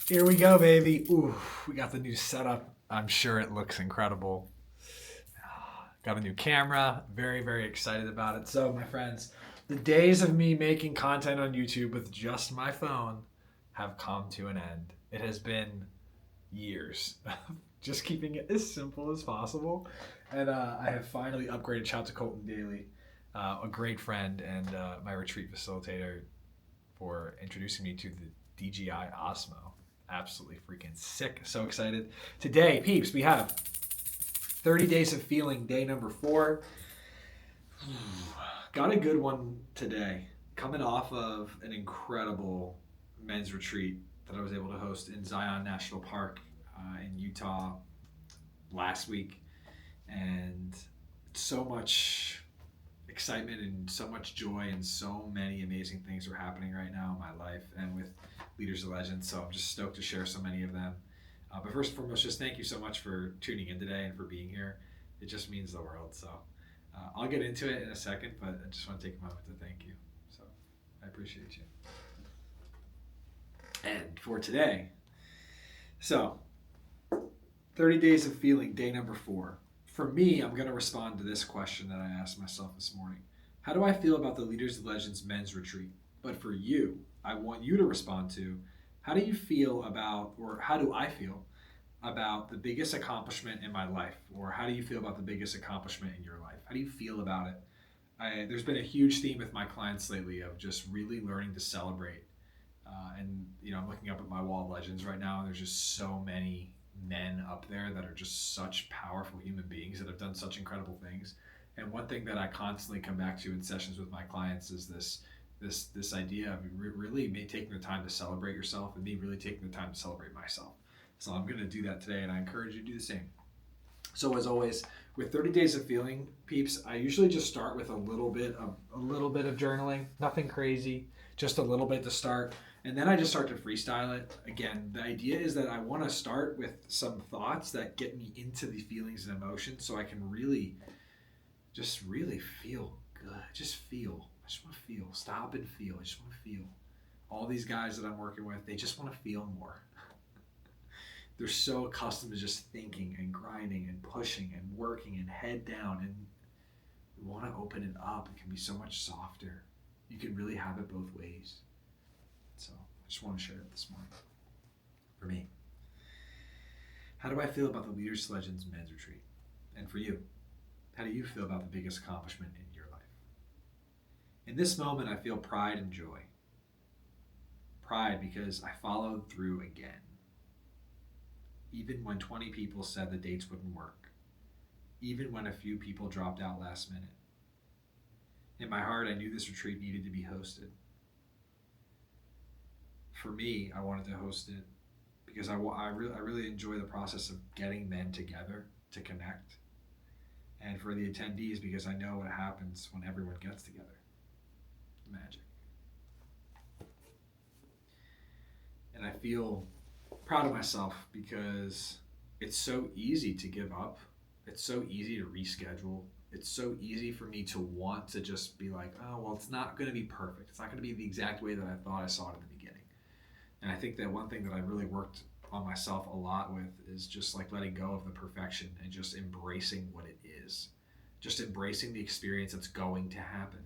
Here we go, baby. Ooh, we got the new setup. I'm sure it looks incredible. Got a new camera. Very, very excited about it. So, my friends, the days of me making content on YouTube with just my phone have come to an end. It has been years of just keeping it as simple as possible. And I have finally upgraded. Shout out to Colton Daly, a great friend and my retreat facilitator, for introducing me to the DJI Osmo. Absolutely freaking sick. So excited. Today, peeps, we have 30 Days of Feeling, day number 4. Got a good one today. Coming off of an incredible men's retreat that I was able to host in Zion National Park in Utah last week. And so much excitement and so much joy and so many amazing things are happening right now in my life and with Leaders of Legends. So I'm just stoked to share so many of them. But first and foremost, just thank you so much for tuning in today and for being here. It just means the world. So I'll get into it in a second, but I just want to take a moment to thank you. So I appreciate you. And for today, so 30 Days of Feeling, day number 4. For me, I'm going to respond to this question that I asked myself this morning. How do I feel about the Leaders of Legends men's retreat? But for you, I want you to respond to, how do you feel about, or how do I feel about the biggest accomplishment in my life? Or how do you feel about the biggest accomplishment in your life? How do you feel about it? There's been a huge theme with my clients lately of just really learning to celebrate. I'm looking up at my wall of legends right now, and there's just so many men up there that are just such powerful human beings that have done such incredible things. And one thing that I constantly come back to in sessions with my clients is this idea of really me taking the time to celebrate yourself and me really taking the time to celebrate myself. So I'm going to do that today, and I encourage you to do the same. So as always, with 30 Days of Feeling, peeps, I usually just start with a little bit of journaling, nothing crazy, just a little bit to start. And then I just start to freestyle it. Again, the idea is that I want to start with some thoughts that get me into the feelings and emotions so I can really feel good. Just feel. I just want to feel. Stop and feel. I just want to feel. All these guys that I'm working with, they just want to feel more. They're so accustomed to just thinking and grinding and pushing and working and head down. And we want to open it up. It can be so much softer. You can really have it both ways. So I just want to share it this morning. For me, how do I feel about the Leaders Legends men's retreat? And for you, how do you feel about the biggest accomplishment in your life? In this moment, I feel pride and joy. Pride because I followed through again. Even when 20 people said the dates wouldn't work. Even when a few people dropped out last minute. In my heart, I knew this retreat needed to be hosted. For me, I wanted to host it because I really enjoy the process of getting men together to connect. And for the attendees, because I know what happens when everyone gets together. Magic. And I feel proud of myself because it's so easy to give up. It's so easy to reschedule. It's so easy for me to want to just be like, oh, well, it's not going to be perfect. It's not going to be the exact way that I thought I saw it at the beginning. And I think that one thing that I really worked on myself a lot with is just like letting go of the perfection and just embracing what it is. Just embracing the experience that's going to happen.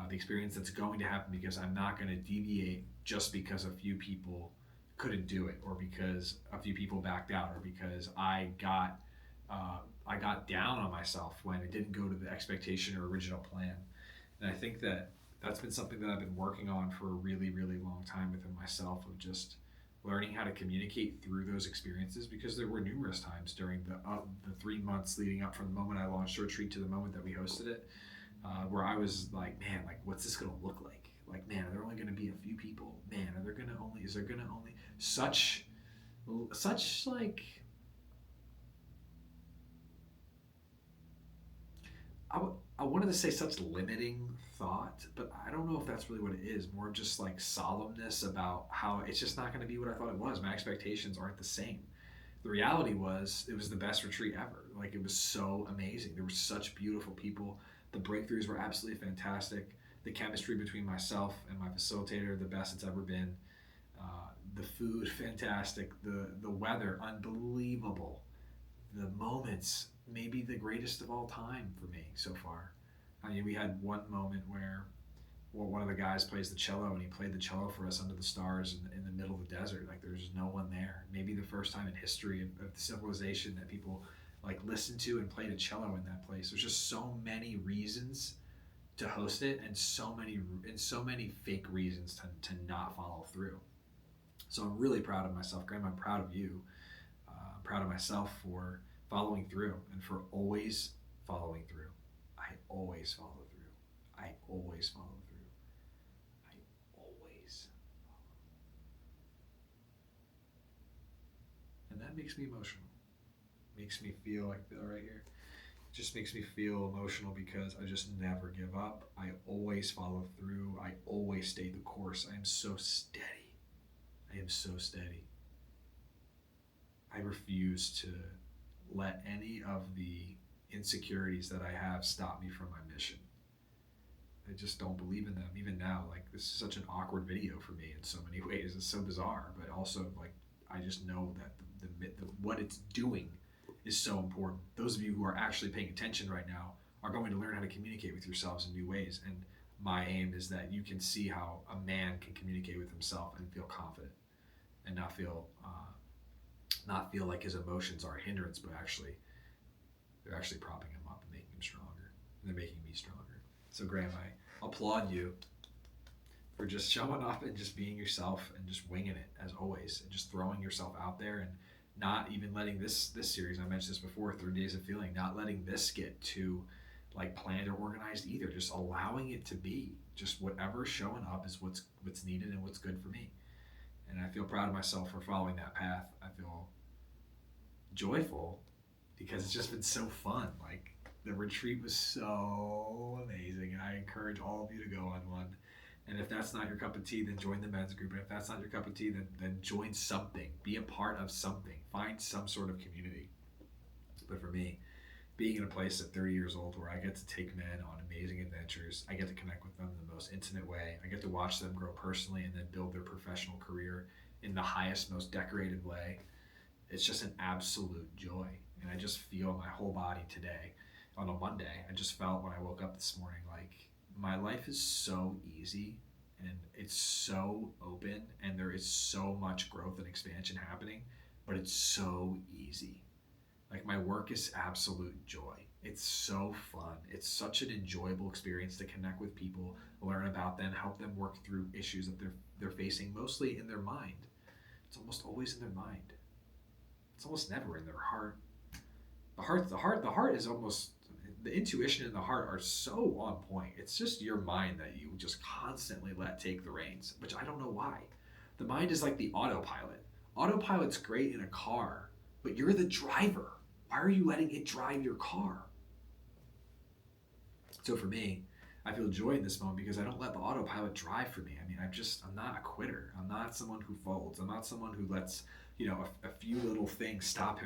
The experience that's going to happen because I'm not going to deviate just because a few people couldn't do it, or because a few people backed out, or because I got down on myself when it didn't go to the expectation or original plan. And I think that that's been something that I've been working on for a really, really long time within myself, of just learning how to communicate through those experiences, because there were numerous times during the 3 months leading up from the moment I launched the retreat to the moment that we hosted it, where I was like, man, like, what's this going to look like? Like, man, are there only going to be a few people? Man, is there going to only such like, I wanted to say such limiting thought, but I don't know if that's really what it is. More just like solemnness about how it's just not going to be what I thought it was. My expectations aren't the same. The reality was it was the best retreat ever. Like, it was so amazing. There were such beautiful people. The breakthroughs were absolutely fantastic. The chemistry between myself and my facilitator, the best it's ever been. The food, fantastic. The weather, unbelievable. The moments, maybe the greatest of all time for me so far. I mean, we had one moment where one of the guys plays the cello and he played the cello for us under the stars in the middle of the desert. Like there's no one there. Maybe the first time in history of the civilization that people like listened to and played a cello in that place. There's just so many reasons to host it and so many fake reasons to not follow through. So I'm really proud of myself, Graham. I'm proud of you. I'm proud of myself for following through and for always following through. I always follow through. I always follow through. I always follow. And that makes me emotional. Makes me feel like right here. It just makes me feel emotional because I just never give up. I always follow through. I always stay the course. I am so steady. I am so steady. I refuse to let any of the insecurities that I have stop me from my mission. I just don't believe in them. Even now, like this is such an awkward video for me in so many ways. It's so bizarre, but also like I just know that the what it's doing is so important. Those of you who are actually paying attention right now are going to learn how to communicate with yourselves in new ways. And my aim is that you can see how a man can communicate with himself and feel confident and not feel like his emotions are a hindrance, but actually they're actually propping him up and making him stronger. And they're making me stronger. So Graham, I applaud you for just showing up and just being yourself and just winging it as always and just throwing yourself out there and not even letting this series, I mentioned this before, 30 Days of Feeling, not letting this get too like planned or organized either. Just allowing it to be. Just whatever's showing up is what's needed and what's good for me. And I feel proud of myself for following that path. I feel joyful because it's just been so fun. Like the retreat was so amazing, and I encourage all of you to go on one. And if that's not your cup of tea, then join the men's group. And if that's not your cup of tea, then join something. Be a part of something. Find some sort of community. But for me, being in a place at 30 years old where I get to take men on amazing adventures, I get to connect with them in the most intimate way. I get to watch them grow personally and then build their professional career in the highest, most decorated way. It's just an absolute joy. And I just feel my whole body today on a Monday. I just felt when I woke up this morning like my life is so easy and it's so open and there is so much growth and expansion happening, but it's so easy. Like my work is absolute joy. It's so fun. It's such an enjoyable experience to connect with people, learn about them, help them work through issues that they're facing, mostly in their mind. It's almost always in their mind. It's almost never in their heart. The heart is almost, the intuition and the heart are so on point. It's just your mind that you just constantly let take the reins, which I don't know why. The mind is like the autopilot. Autopilot's great in a car, but you're the driver. Why are you letting it drive your car? So for me, I feel joy in this moment because I don't let the autopilot drive for me. I mean, I'm not a quitter. I'm not someone who folds. I'm not someone who lets, a few little things stop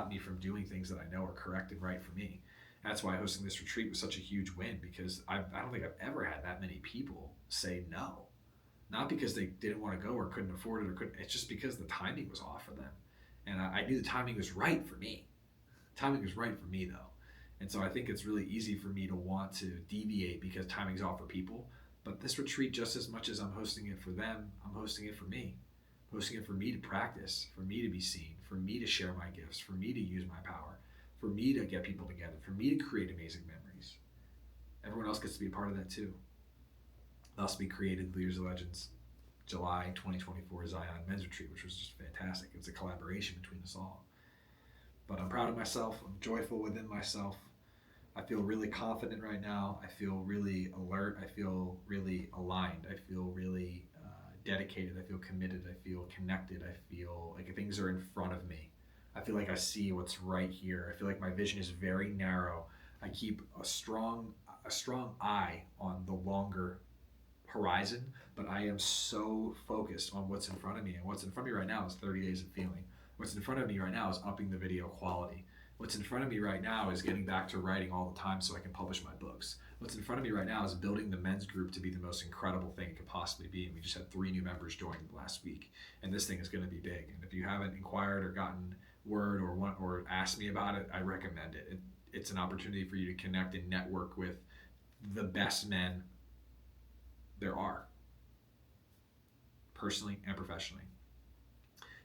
me from doing things that I know are correct and right for me. And that's why hosting this retreat was such a huge win because I don't think I've ever had that many people say no. Not because they didn't want to go or couldn't afford it it's just because the timing was off for them. And I knew the timing was right for me. Timing was right for me though. And so I think it's really easy for me to want to deviate because timing's off for people. But this retreat, just as much as I'm hosting it for them, I'm hosting it for me. I'm hosting it for me to practice, for me to be seen, for me to share my gifts, for me to use my power, for me to get people together, for me to create amazing memories. Everyone else gets to be a part of that too. Thus, we created Leaders of Legends July 2024 Zion Men's Retreat, which was just fantastic. It was a collaboration between us all. But I'm proud of myself. I'm joyful within myself. I feel really confident right now. I feel really alert. I feel really aligned. I feel really dedicated. I feel committed. I feel connected. I feel like things are in front of me. I feel like I see what's right here. I feel like my vision is very narrow. I keep a strong eye on the longer horizon, but I am so focused on what's in front of me. And what's in front of me right now is 30 Days of Feeling. What's in front of me right now is upping the video quality. What's in front of me right now is getting back to writing all the time so I can publish my books. What's in front of me right now is building the men's group to be the most incredible thing it could possibly be. And we just had 3 new members join last week, and this thing is going to be big. And if you haven't inquired or gotten word or asked me about it, I recommend it. It's an opportunity for you to connect and network with the best men there are, personally and professionally.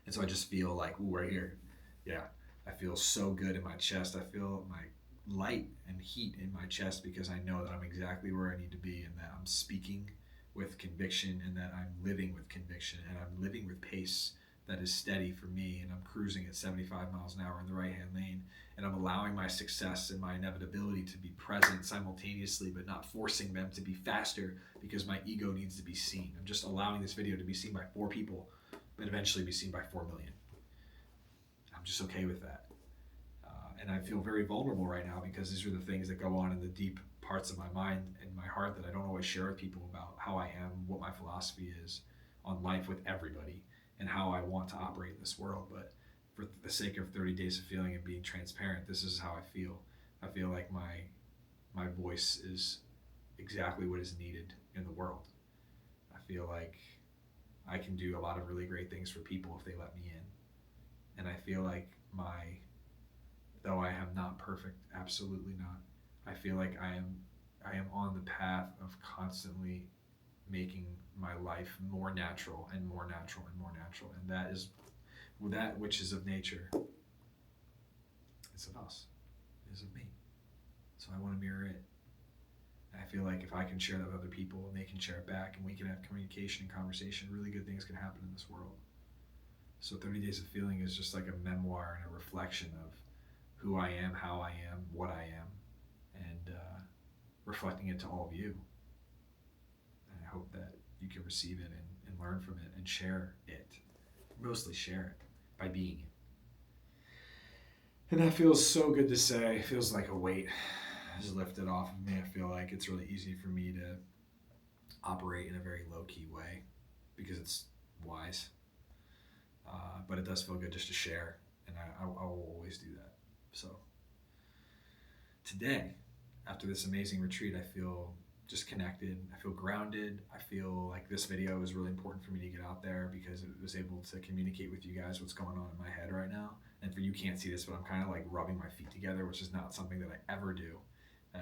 And so I just feel like, ooh, right here, yeah, I feel so good in my chest. I feel my light and heat in my chest because I know that I'm exactly where I need to be, and that I'm speaking with conviction, and that I'm living with conviction, and I'm living with pace that is steady for me, and I'm cruising at 75 miles an hour in the right-hand lane, and I'm allowing my success and my inevitability to be present simultaneously, but not forcing them to be faster because my ego needs to be seen. I'm just allowing this video to be seen by 4 people, but eventually be seen by 4 million. I'm just okay with that. And I feel very vulnerable right now because these are the things that go on in the deep parts of my mind and my heart that I don't always share with people, about how I am, what my philosophy is on life with everybody, and how I want to operate in this world. But for the sake of 30 days of feeling and being transparent, this is how I feel. I feel like my voice is exactly what is needed in the world. I feel like I can do a lot of really great things for people if they let me in. And I feel like though I am not perfect, absolutely not, I feel like I am on the path of constantly making my life more natural and more natural and more natural. And that is that which is of nature. It's of us. It is of me. So I want to mirror it. And I feel like if I can share that with other people and they can share it back and we can have communication and conversation, really good things can happen in this world. So 30 Days of Feeling is just like a memoir and a reflection of who I am, how I am, what I am, and reflecting it to all of you. And I hope that you can receive it and learn from it and share it. Mostly share it by being it. And that feels so good to say. It feels like a weight is lifted off of me. I feel like it's really easy for me to operate in a very low-key way because it's wise. But it does feel good just to share, and I will always do that. So today, after this amazing retreat, I feel just connected. I feel grounded. I feel like this video is really important for me to get out there because it was able to communicate with you guys what's going on in my head right now. And for you can't see this, but I'm kind of like rubbing my feet together, which is not something that I ever do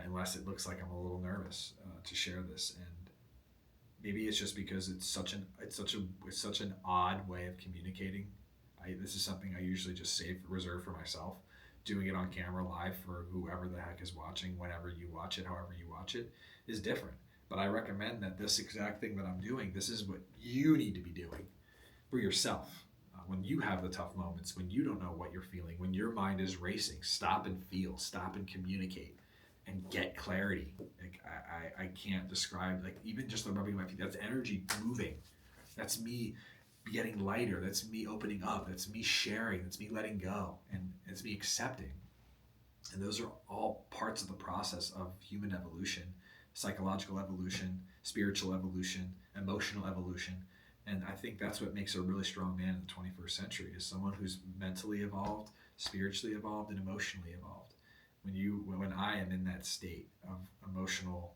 unless it looks like I'm a little nervous to share this. And maybe it's just because it's such an odd way of communicating. This is something I usually just reserve for myself. Doing it on camera live for whoever the heck is watching, whenever you watch it, however you watch it, is different. But I recommend that this exact thing that I'm doing, this is what you need to be doing for yourself. When you have the tough moments, when you don't know what you're feeling, when your mind is racing, stop and feel, stop and communicate, and get clarity. Like I can't describe, like even just the rubbing of my feet, that's energy moving. That's me getting lighter. That's me opening up. That's me sharing. That's me letting go. And it's me accepting. And those are all parts of the process of human evolution, psychological evolution, spiritual evolution, emotional evolution. And I think that's what makes a really strong man in the 21st century, is someone who's mentally evolved, spiritually evolved, and emotionally evolved. When I am in that state of emotional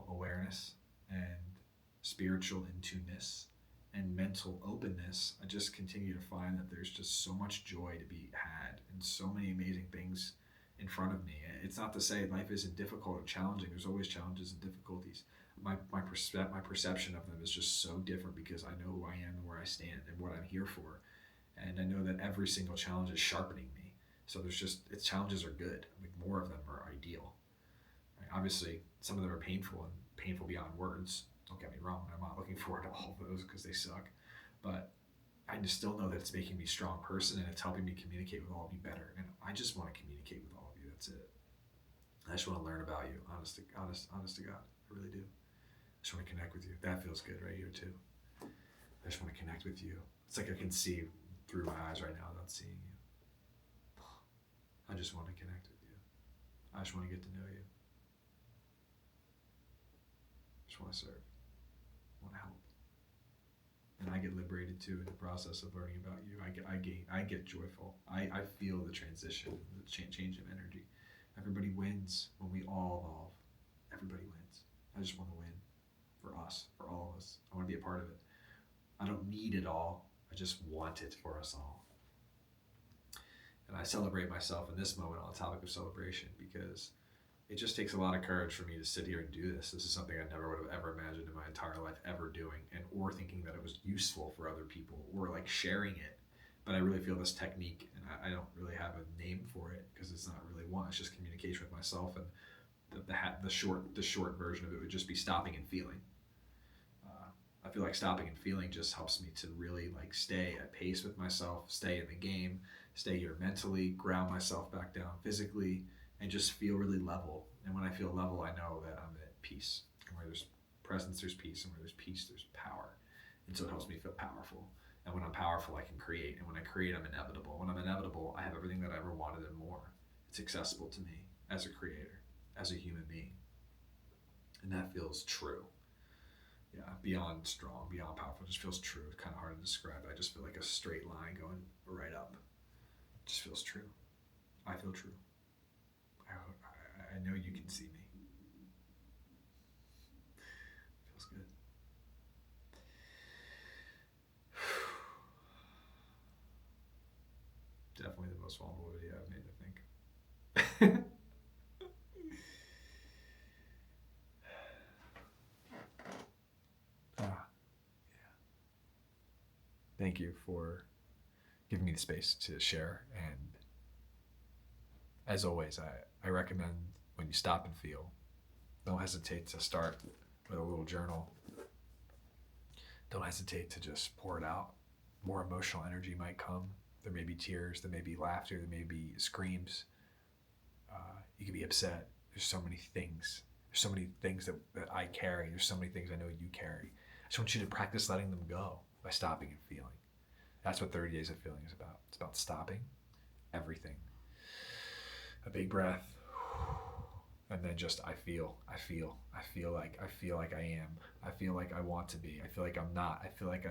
awareness and spiritual in-tuneness and mental openness, I just continue to find that there's just so much joy to be had and so many amazing things in front of me. It's not to say life isn't difficult or challenging. There's always challenges and difficulties. My perception of them is just so different because I know who I am and where I stand and what I'm here for. And I know that every single challenge is sharpening me. So challenges are good. Like more of them are ideal. Right? Obviously, some of them are painful and painful beyond words. Don't get me wrong. I'm not looking forward to all of those because they suck. But I just still know that it's making me a strong person and it's helping me communicate with all of you better. And I just want to communicate with all of you. That's it. I just want to learn about you. Honest to God. I really do. I just want to connect with you. That feels good right here too. I just want to connect with you. It's like I can see through my eyes right now without seeing you. I just want to connect with you. I just want to get to know you. I just want to serve. I want to help. And I get liberated too in the process of learning about you. I get joyful. I feel the transition, the change of energy. Everybody wins when we all evolve. Everybody wins. I just want to win for us, for all of us. I want to be a part of it. I don't need it all. I just want it for us all. And I celebrate myself in this moment on the topic of celebration because it just takes a lot of courage for me to sit here and do this. This is something I never would have ever imagined in my entire life ever doing, and or thinking that it was useful for other people or like sharing it. But I really feel this technique, and I don't really have a name for it because it's not really one. It's just communication with myself, and the short version of it would just be stopping and feeling. I feel like stopping and feeling just helps me to really like stay at pace with myself, stay in the game, stay here mentally, ground myself back down physically, and just feel really level. And when I feel level, I know that I'm at peace. And where there's presence, there's peace. And where there's peace, there's power. And so it helps me feel powerful. And when I'm powerful, I can create. And when I create, I'm inevitable. When I'm inevitable, I have everything that I ever wanted and more. It's accessible to me as a creator, as a human being. And that feels true. Yeah, beyond strong, beyond powerful. It just feels true. It's kind of hard to describe. I just feel like a straight line going right up. It just feels true. I feel true. I know you can see me. Feels good. Definitely the most vulnerable video I've made, I think. Yeah. Thank you for giving me the space to share. And as always, I recommend when you stop and feel, don't hesitate to start with a little journal. Don't hesitate to just pour it out. More emotional energy might come. There may be tears, there may be laughter, there may be screams. You can be upset. There's so many things. There's so many things that I carry. There's so many things I know you carry. I just want you to practice letting them go by stopping and feeling. That's what 30 Days of Feeling is about. It's about stopping everything. A big breath. And then just I feel like I am. I feel like I want to be. I feel like I'm not. I feel like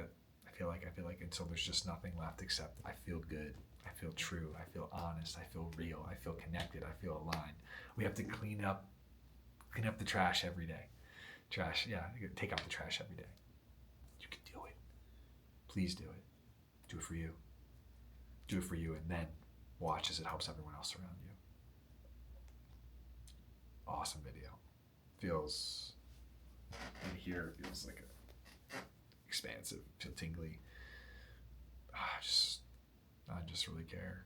until there's just nothing left except I feel good. I feel true. I feel honest. I feel real. I feel connected. I feel aligned. We have to clean up the trash every day. Take out the trash every day. You can do it. Please do it. Do it for you. Do it for you, and then watch as it helps everyone else around you. Awesome video. Feels in here, it feels like expansive, feel tingly. I just really care.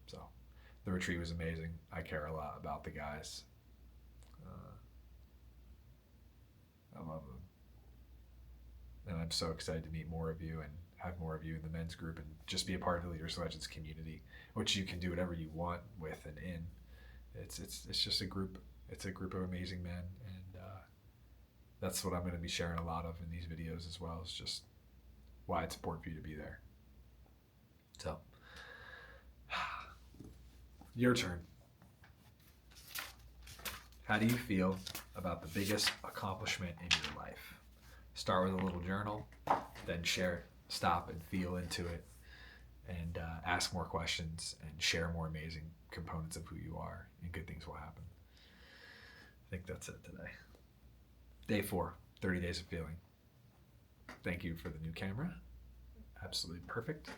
So the retreat was amazing. I care a lot about the guys. I love them. And I'm so excited to meet more of you and have more of you in the men's group and just be a part of the Leaders Legends community, which you can do whatever you want with and in. It's just a group. It's a group of amazing men, and that's what I'm going to be sharing a lot of in these videos as well. Is just why it's important for you to be there. So, your turn. How do you feel about the biggest accomplishment in your life? Start with a little journal, then share, stop and feel into it, and ask more questions and share more amazing components of who you are, and good things will happen. I think that's it today. Day 4, 30 Days of Feeling. Thank you for the new camera. Absolutely perfect.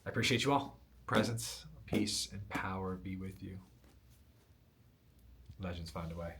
I appreciate you all. Presence, peace, and power be with you. Legends find a way.